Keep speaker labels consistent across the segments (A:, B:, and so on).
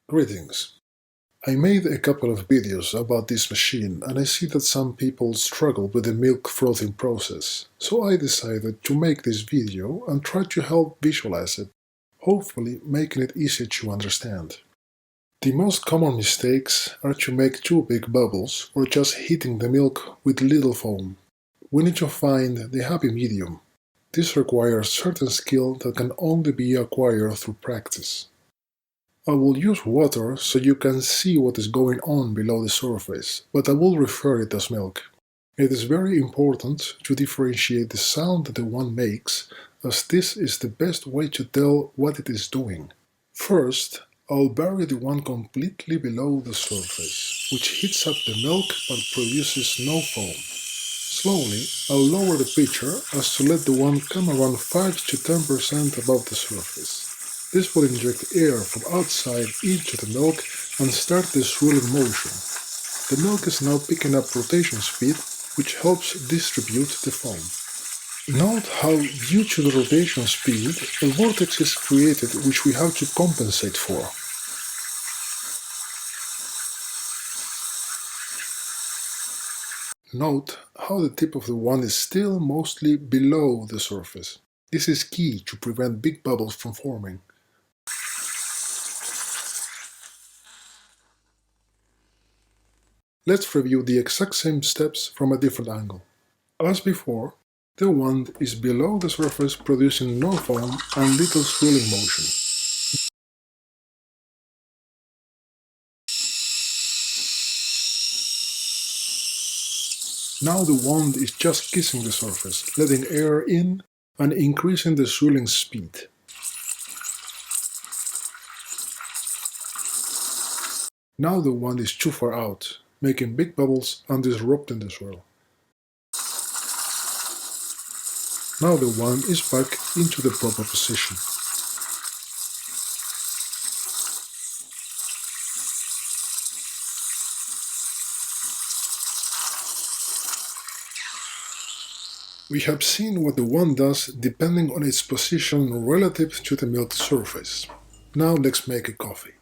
A: Greetings. I made a couple of videos about this machine and I see that some people struggle with the milk frothing process, so I decided to make this video and try to help visualize it, hopefully making it easier to understand. The most common mistakes are to make too big bubbles or just heating the milk with little foam. We need to find the happy medium. This requires certain skill that can only be acquired through practice. I will use water so you can see what is going on below the surface, but I will refer it as milk. It is very important to differentiate the sound that the one makes, as this is the best way to tell what it is doing. First, I'll bury the one completely below the surface, which heats up the milk but produces no foam. Slowly, I'll lower the pitcher as to let the one come around 5 to 10% above the surface. This will inject air from outside into the milk and start the swirling motion. The milk is now picking up rotation speed, which helps distribute the foam. Note how, due to the rotation speed, a vortex is created which we have to compensate for. Note how the tip of the wand is still mostly below the surface. This is key to prevent big bubbles from forming. Let's review the exact same steps from a different angle. As before, the wand is below the surface producing no foam and little swirling motion. Now the wand is just kissing the surface, letting air in and increasing the swirling speed. Now the wand is too far out, making big bubbles and disrupting the swirl. Now the wand is back into the proper position. We have seen what the wand does depending on its position relative to the milk surface. Now let's make a coffee.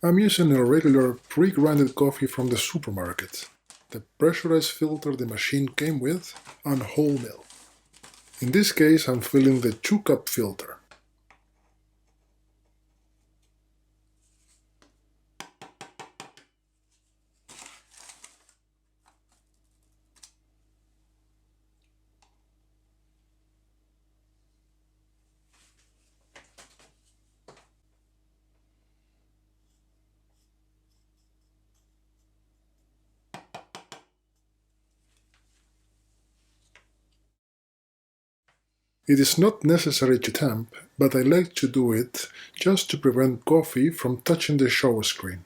A: I'm using a regular pre-grinded coffee from the supermarket, the pressurized filter the machine came with, and whole milk. In this case I'm filling the 2-cup filter. It is not necessary to tamp, but I like to do it just to prevent coffee from touching the shower screen.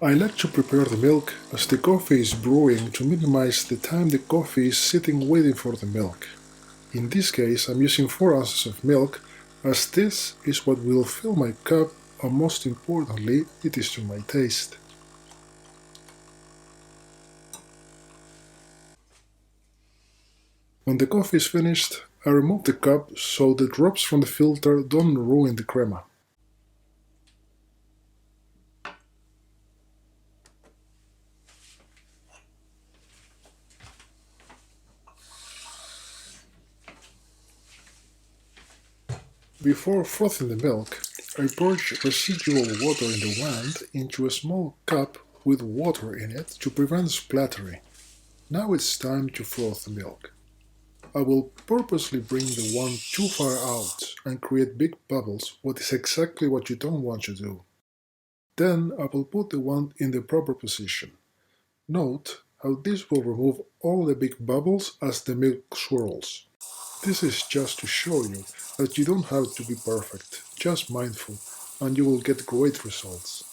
A: I like to prepare the milk as the coffee is brewing to minimize the time the coffee is sitting waiting for the milk. In this case I'm using 4 ounces of milk, as this is what will fill my cup and most importantly it is to my taste. When the coffee is finished, I remove the cup so the drops from the filter don't ruin the crema. Before frothing the milk, I purge residual water in the wand into a small cup with water in it to prevent splattering. Now it's time to froth the milk. I will purposely bring the wand too far out and create big bubbles, what is exactly what you don't want to do. Then I will put the wand in the proper position. Note how this will remove all the big bubbles as the milk swirls. This is just to show you that you don't have to be perfect, just mindful, and you will get great results.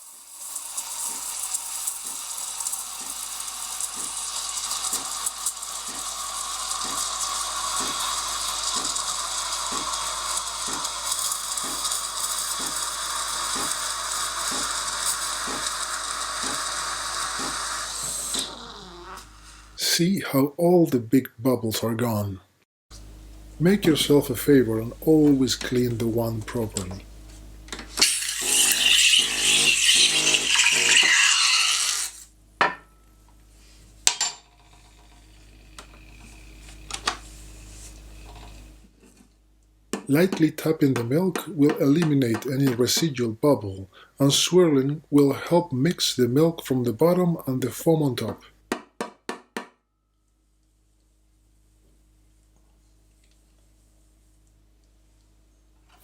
A: See how all the big bubbles are gone. Make yourself a favor and always clean the wand properly. Lightly tapping the milk will eliminate any residual bubble, and swirling will help mix the milk from the bottom and the foam on top.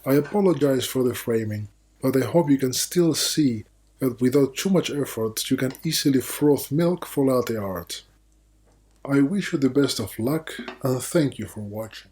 A: I apologize for the framing, but I hope you can still see that without too much effort you can easily froth milk for latte art. I wish you the best of luck and thank you for watching.